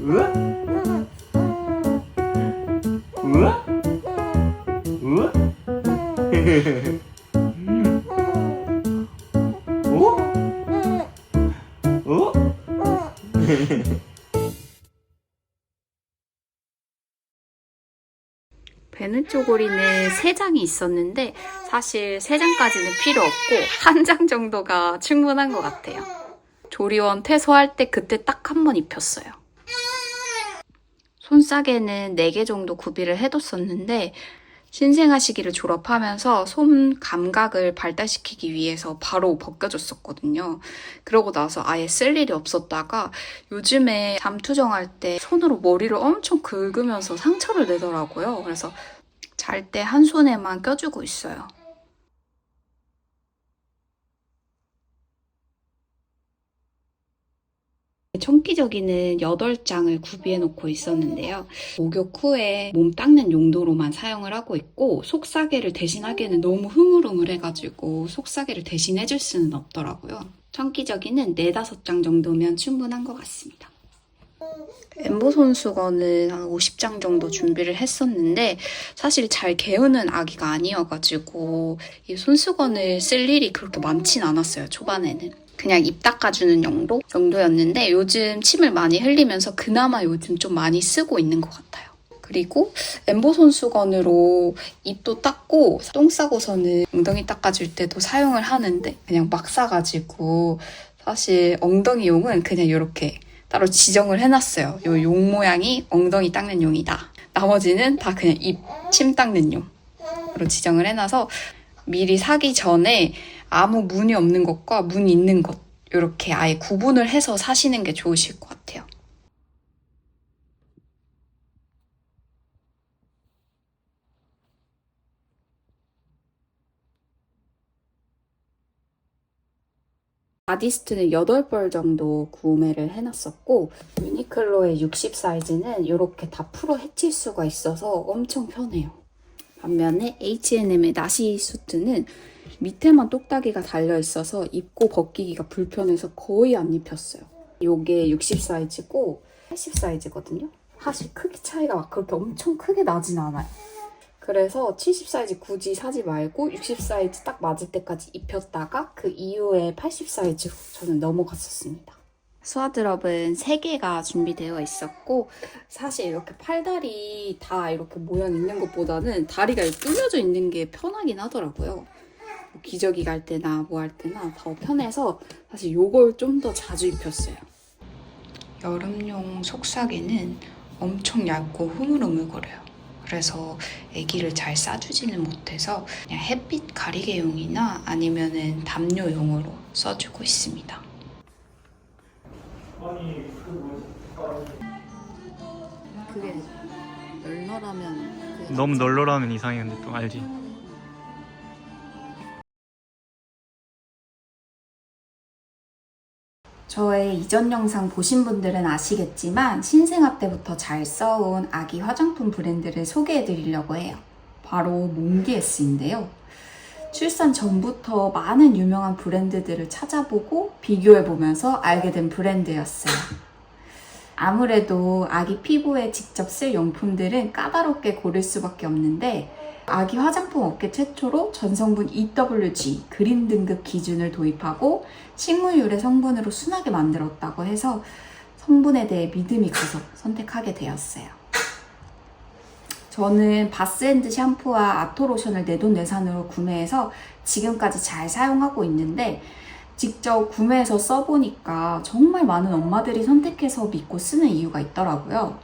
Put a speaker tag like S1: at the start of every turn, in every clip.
S1: 우와? 우와? 우와? 오? 오?
S2: 베는 쪼고리는 3장이 있었는데 사실 3장까지는 필요 없고 1장 정도가 충분한 것 같아요. 조리원 퇴소할 때 그때 딱 한 번 입혔어요. 손싸개는 4개 정도 구비를 해뒀었는데 신생아 시기를 졸업하면서 손 감각을 발달시키기 위해서 바로 벗겨줬었거든요. 그러고 나서 아예 쓸 일이 없었다가 요즘에 잠투정할 때 손으로 머리를 엄청 긁으면서 상처를 내더라고요. 그래서 잘 때 한 손에만 껴주고 있어요. 청기저귀는 8장을 구비해 놓고 있었는데요. 목욕 후에 몸 닦는 용도로만 사용을 하고 있고 속사계를 대신하기에는 너무 흐물흐물해가지고 속사계를 대신해줄 수는 없더라고요. 청기저귀는 4, 5장 정도면 충분한 것 같습니다. 엠보 손수건은 한 50장 정도 준비를 했었는데 사실 잘 개우는 아기가 아니어가지고 이 손수건을 쓸 일이 그렇게 많진 않았어요, 초반에는. 그냥 입 닦아주는 정도였는데 요즘 침을 많이 흘리면서 그나마 요즘 좀 많이 쓰고 있는 것 같아요. 그리고 엠보 손수건으로 입도 닦고 똥 싸고서는 엉덩이 닦아줄 때도 사용을 하는데 그냥 막 싸가지고 사실 엉덩이용은 그냥 이렇게 따로 지정을 해놨어요. 요 용 모양이 엉덩이 닦는 용이다. 나머지는 다 그냥 입, 침 닦는 용으로 지정을 해놔서 미리 사기 전에 아무 문이 없는 것과 문이 있는 것 이렇게 아예 구분을 해서 사시는 게 좋으실 것 같아요. 바디스트는 8벌 정도 구매를 해놨었고 유니클로의 60 사이즈는 이렇게 다 풀어 헤칠 수가 있어서 엄청 편해요. 반면에 H&M의 나시 수트는 밑에만 똑딱이가 달려있어서 입고 벗기기가 불편해서 거의 안 입혔어요. 이게 60 사이즈고 80 사이즈거든요. 사실 크기 차이가 막 그렇게 엄청 크게 나진 않아요. 그래서 70 사이즈 굳이 사지 말고 60 사이즈 딱 맞을 때까지 입혔다가 그 이후에 80 사이즈로 저는 넘어갔었습니다. 스와드럽은 3개가 준비되어 있었고 사실 이렇게 팔다리 다 이렇게 모양 있는 것보다는 다리가 뚫려져 있는 게 편하긴 하더라고요. 뭐 기저귀 갈 때나 뭐 할 때나 더 편해서 사실 이걸 좀 더 자주 입혔어요. 여름용 속삭이는 엄청 얇고 흐물흐물거려요. 그래서 아기를 잘 싸주지는 못해서 그냥 햇빛 가리개용이나 아니면은 담요용으로 써주고 있습니다. 그게 널널하면
S1: 너무 널널하면 이상해. 근데 또 알지?
S2: 저의 이전 영상 보신 분들은 아시겠지만 신생아 때부터 잘 써온 아기 화장품 브랜드를 소개해 드리려고 해요. 바로 몽디에스인데요. 출산 전부터 많은 유명한 브랜드들을 찾아보고 비교해보면서 알게 된 브랜드였어요. 아무래도 아기 피부에 직접 쓸 용품들은 까다롭게 고를 수밖에 없는데 아기 화장품 업계 최초로 전성분 EWG 그린 등급 기준을 도입하고 식물유래 성분으로 순하게 만들었다고 해서 성분에 대해 믿음이 가서 선택하게 되었어요. 저는 바스앤드 샴푸와 아토로션을 내돈내산으로 구매해서 지금까지 잘 사용하고 있는데 직접 구매해서 써보니까 정말 많은 엄마들이 선택해서 믿고 쓰는 이유가 있더라고요.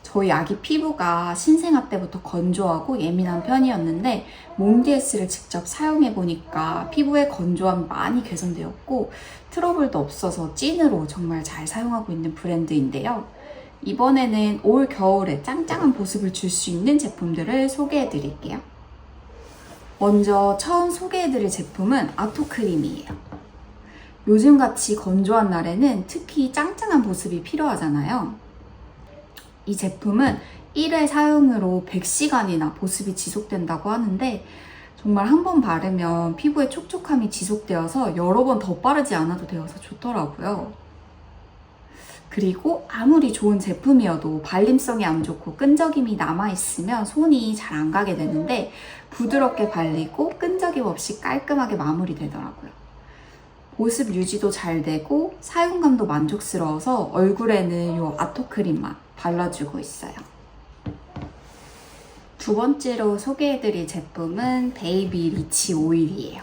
S2: 저희 아기 피부가 신생아 때부터 건조하고 예민한 편이었는데 몽디에스를 직접 사용해보니까 피부의 건조함이 많이 개선되었고 트러블도 없어서 찐으로 정말 잘 사용하고 있는 브랜드인데요. 이번에는 올 겨울에 짱짱한 보습을 줄 수 있는 제품들을 소개해드릴게요. 먼저 처음 소개해드릴 제품은 아토크림이에요. 요즘같이 건조한 날에는 특히 짱짱한 보습이 필요하잖아요. 이 제품은 1회 사용으로 100시간이나 보습이 지속된다고 하는데 정말 한 번 바르면 피부에 촉촉함이 지속되어서 여러 번 더 바르지 않아도 되어서 좋더라고요. 그리고 아무리 좋은 제품이어도 발림성이 안 좋고 끈적임이 남아있으면 손이 잘 안 가게 되는데 부드럽게 발리고 끈적임 없이 깔끔하게 마무리되더라고요. 보습 유지도 잘 되고 사용감도 만족스러워서 얼굴에는 이 아토크림만 발라주고 있어요. 두 번째로 소개해드릴 제품은 베이비 리치 오일이에요.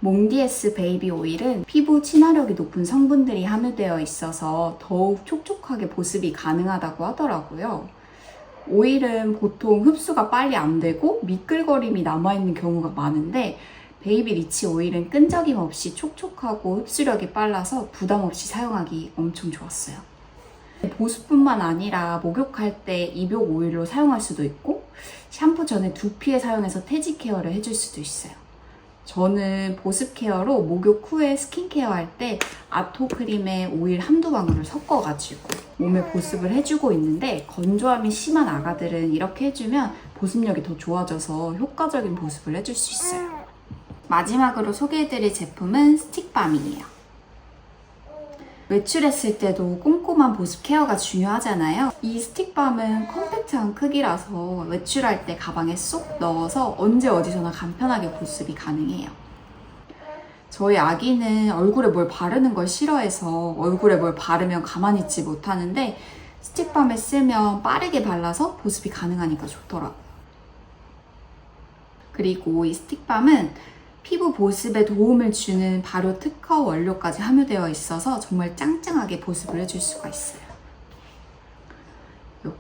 S2: 몽디에스 베이비 오일은 피부 친화력이 높은 성분들이 함유되어 있어서 더욱 촉촉하게 보습이 가능하다고 하더라고요. 오일은 보통 흡수가 빨리 안 되고 미끌거림이 남아있는 경우가 많은데 베이비 리치 오일은 끈적임 없이 촉촉하고 흡수력이 빨라서 부담 없이 사용하기 엄청 좋았어요. 보습뿐만 아니라 목욕할 때 입욕 오일로 사용할 수도 있고 샴푸 전에 두피에 사용해서 태지 케어를 해줄 수도 있어요. 저는 보습 케어로 목욕 후에 스킨케어 할 때 아토크림에 오일 한두 방울을 섞어가지고 몸에 보습을 해주고 있는데 건조함이 심한 아가들은 이렇게 해주면 보습력이 더 좋아져서 효과적인 보습을 해줄 수 있어요. 마지막으로 소개해드릴 제품은 스틱밤이에요. 외출했을 때도 꼼꼼한 보습 케어가 중요하잖아요. 이 스틱밤은 컴팩트한 크기라서 외출할 때 가방에 쏙 넣어서 언제 어디서나 간편하게 보습이 가능해요. 저희 아기는 얼굴에 뭘 바르는 걸 싫어해서 얼굴에 뭘 바르면 가만히 있지 못하는데 스틱밤을 쓰면 빠르게 발라서 보습이 가능하니까 좋더라고요. 그리고 이 스틱밤은 피부 보습에 도움을 주는 발효 특허 원료까지 함유되어 있어서 정말 짱짱하게 보습을 해줄 수가 있어요.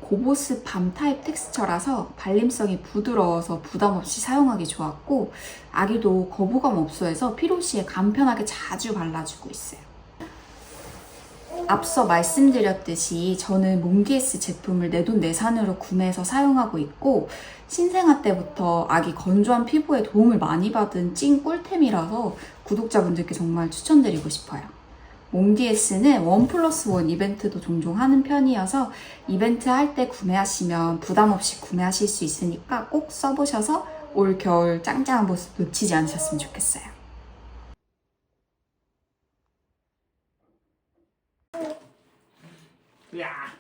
S2: 고보습 밤 타입 텍스처라서 발림성이 부드러워서 부담 없이 사용하기 좋았고 아기도 거부감 없어 해서 피로 시에 간편하게 자주 발라주고 있어요. 앞서 말씀드렸듯이 저는 몽디에스 제품을 내돈내산으로 구매해서 사용하고 있고 신생아 때부터 아기 건조한 피부에 도움을 많이 받은 찐 꿀템이라서 구독자분들께 정말 추천드리고 싶어요. 몽디에스는 1+1 이벤트도 종종 하는 편이어서 이벤트 할 때 구매하시면 부담 없이 구매하실 수 있으니까 꼭 써보셔서 올 겨울 짱짱한 모습 놓치지 않으셨으면 좋겠어요.
S1: 야.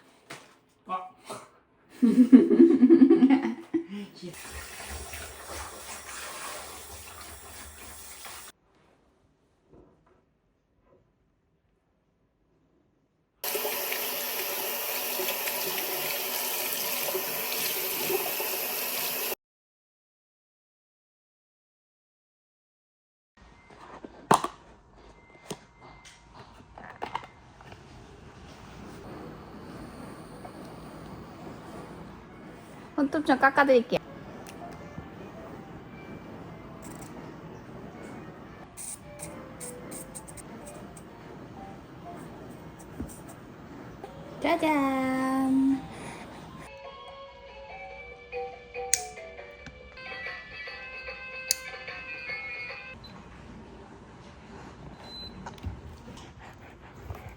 S2: 손톱 좀 깎아드릴게요. 짜잔!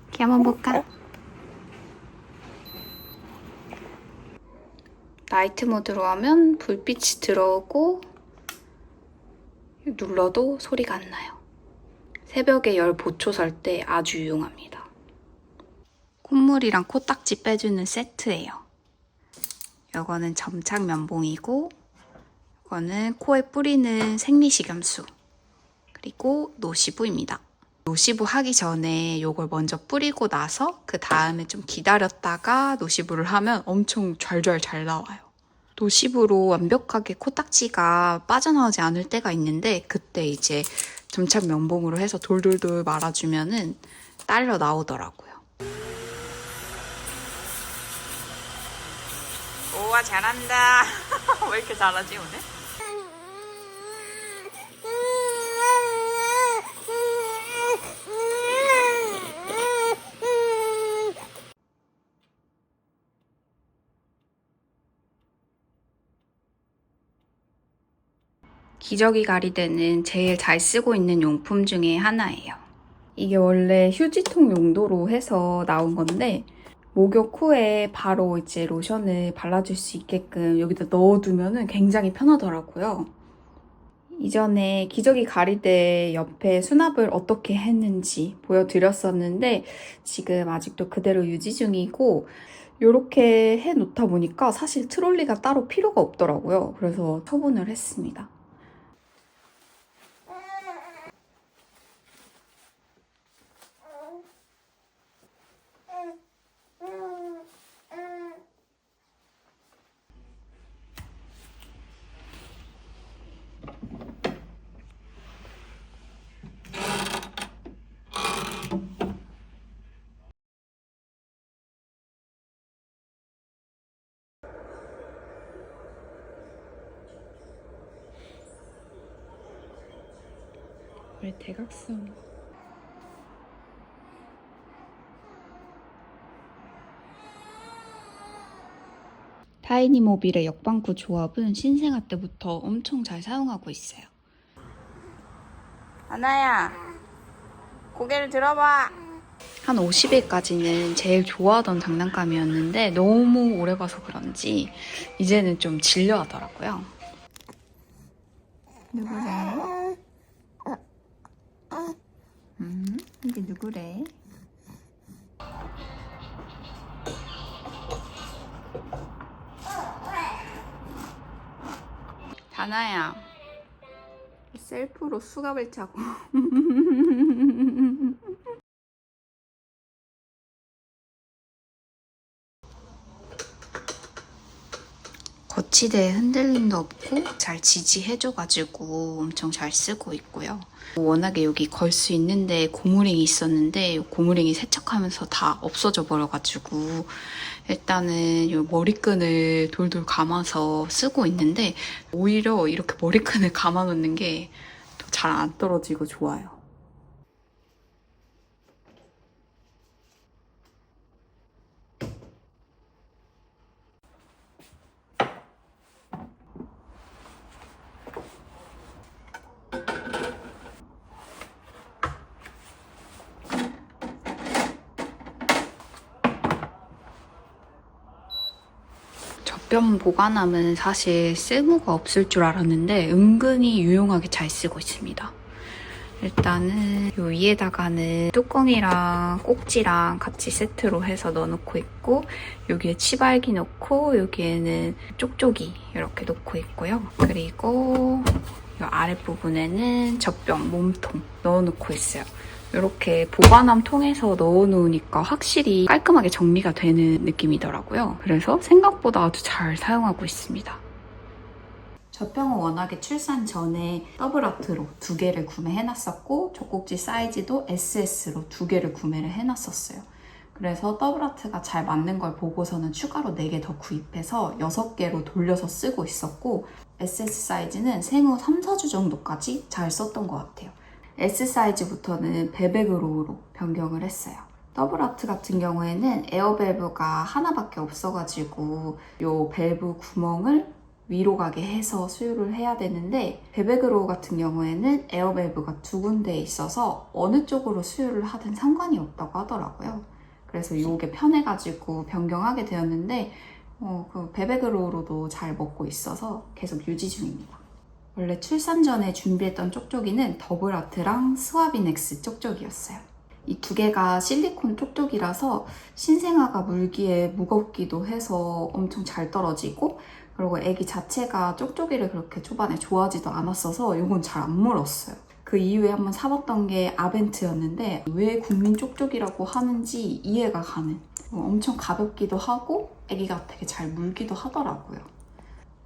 S2: 이렇게 한번 볼까? 나이트 모드로 하면 불빛이 들어오고 눌러도 소리가 안 나요. 새벽에 열 보초 설 때 아주 유용합니다. 콧물이랑 코딱지 빼주는 세트예요. 이거는 점착 면봉이고 이거는 코에 뿌리는 생리식염수 그리고 노시부입니다. 노시부 하기 전에 이걸 먼저 뿌리고 나서 그 다음에 좀 기다렸다가 노시부를 하면 엄청 잘 나와요. 노시부로 완벽하게 코딱지가 빠져나오지 않을 때가 있는데 그때 이제 점착 면봉으로 해서 돌돌돌 말아주면은 딸려 나오더라고요. 우와 잘한다. 왜 이렇게 잘하지 오늘? 기저귀 가리대는 제일 잘 쓰고 있는 용품 중에 하나예요. 이게 원래 휴지통 용도로 해서 나온 건데 목욕 후에 바로 이제 로션을 발라줄 수 있게끔 여기다 넣어두면 굉장히 편하더라고요. 이전에 기저귀 가릴 때 옆에 수납을 어떻게 했는지 보여드렸었는데 지금 아직도 그대로 유지 중이고 이렇게 해놓다 보니까 사실 트롤리가 따로 필요가 없더라고요. 그래서 처분을 했습니다. 왜 대각선? 타이니모빌의 역방구 조합은 신생아 때부터 엄청 잘 사용하고 있어요. 하나야, 고개를 들어봐. 한 50일까지는 제일 좋아하던 장난감이었는데 너무 오래 봐서 그런지 이제는 좀 질려하더라고요. 누구래? 이게 누구래? 다나야, 셀프로 수갑을 차고 거치대에 흔들림도 없고 잘 지지해줘가지고 엄청 잘 쓰고 있고요. 워낙에 여기 걸 수 있는데 고무링이 있었는데 고무링이 세척하면서 다 없어져 버려가지고 일단은 이 머리끈을 돌돌 감아서 쓰고 있는데 오히려 이렇게 머리끈을 감아놓는 게 더 잘 안 떨어지고 좋아요. 젖병 보관함은 사실 쓸모가 없을 줄 알았는데 은근히 유용하게 잘 쓰고 있습니다. 일단은 요 위에다가는 뚜껑이랑 꼭지랑 같이 세트로 해서 넣어놓고 있고 여기에 치발기 넣고 여기에는 쪽쪽이 이렇게 놓고 있고요. 그리고 이 아랫부분에는 젖병, 몸통 넣어놓고 있어요. 이렇게 보관함 통해서 넣어놓으니까 확실히 깔끔하게 정리가 되는 느낌이더라고요. 그래서 생각보다 아주 잘 사용하고 있습니다. 젖병은 워낙에 출산 전에 더블아트로 2개를 구매해놨었고 젖꼭지 사이즈도 SS로 2개를 구매를 해놨었어요. 그래서 더블아트가 잘 맞는 걸 보고서는 추가로 4개 더 구입해서 6개로 돌려서 쓰고 있었고 SS 사이즈는 생후 3, 4주 정도까지 잘 썼던 것 같아요. S 사이즈부터는 베베그로우로 변경을 했어요. 더블아트 같은 경우에는 에어밸브가 하나밖에 없어가지고 이 밸브 구멍을 위로 가게 해서 수유를 해야 되는데 베베그로우 같은 경우에는 에어밸브가 2군데에 있어서 어느 쪽으로 수유를 하든 상관이 없다고 하더라고요. 그래서 이게 편해가지고 변경하게 되었는데 그 베베그로우로도 잘 먹고 있어서 계속 유지 중입니다. 원래 출산 전에 준비했던 쪽쪽이는 더블아트랑 스와비넥스 쪽쪽이었어요. 이 2개가 실리콘 쪽쪽이라서 신생아가 물기에 무겁기도 해서 엄청 잘 떨어지고 그리고 애기 자체가 쪽쪽이를 그렇게 초반에 좋아하지도 않았어서 이건 잘 안 물었어요. 그 이후에 한번 사봤던 게 아벤트였는데 왜 국민 쪽쪽이라고 하는지 이해가 가는 엄청 가볍기도 하고 애기가 되게 잘 물기도 하더라고요.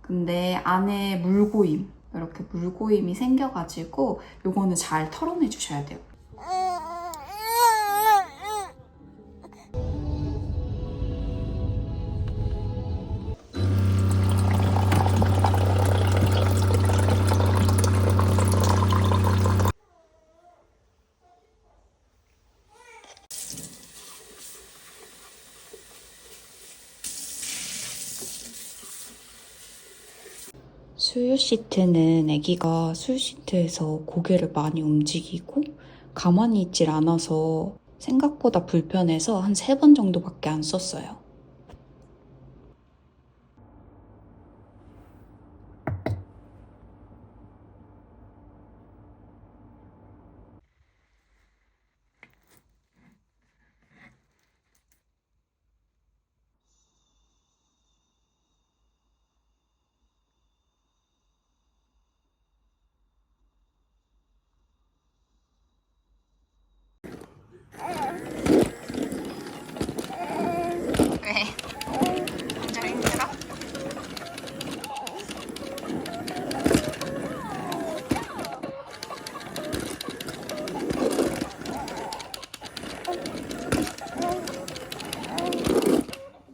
S2: 근데 안에 물고임 이렇게 물고임이 생겨가지고 요거는 잘 털어내 주셔야 돼요. 수유 시트는 아기가 수유 시트에서 고개를 많이 움직이고 가만히 있질 않아서 생각보다 불편해서 한 3번 정도밖에 안 썼어요.